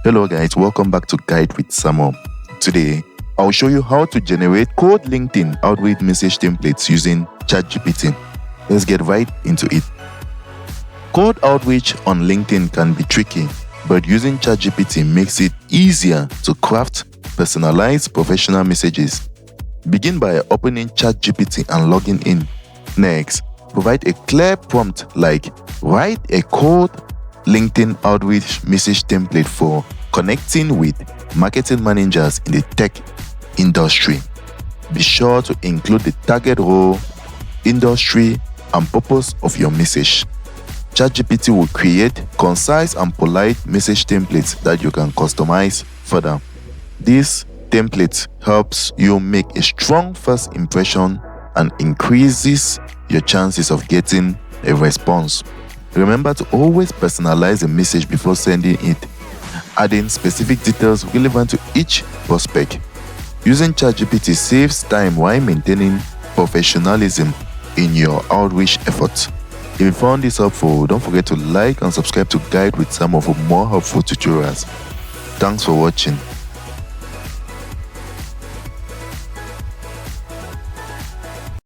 Hello guys, welcome back to Guide with Samuel. Today, I'll show you how to generate cold LinkedIn outreach message templates using ChatGPT. Let's get right into it. Cold outreach on LinkedIn can be tricky, but using ChatGPT makes it easier to craft personalized professional messages. Begin by opening ChatGPT and logging in. Next, provide a clear prompt like write a cold LinkedIn outreach message template for connecting with marketing managers in the tech industry. Be sure to include the target role, industry, and purpose of your message. ChatGPT will create concise and polite message templates that you can customize further. This template helps you make a strong first impression and increases your chances of getting a response. Remember to always personalize a message before sending it, adding specific details relevant to each prospect. Using ChatGPT saves time while maintaining professionalism in your outreach efforts. If you found this helpful, don't forget to like and subscribe to Guide with Samuel for more helpful tutorials. Thanks for watching.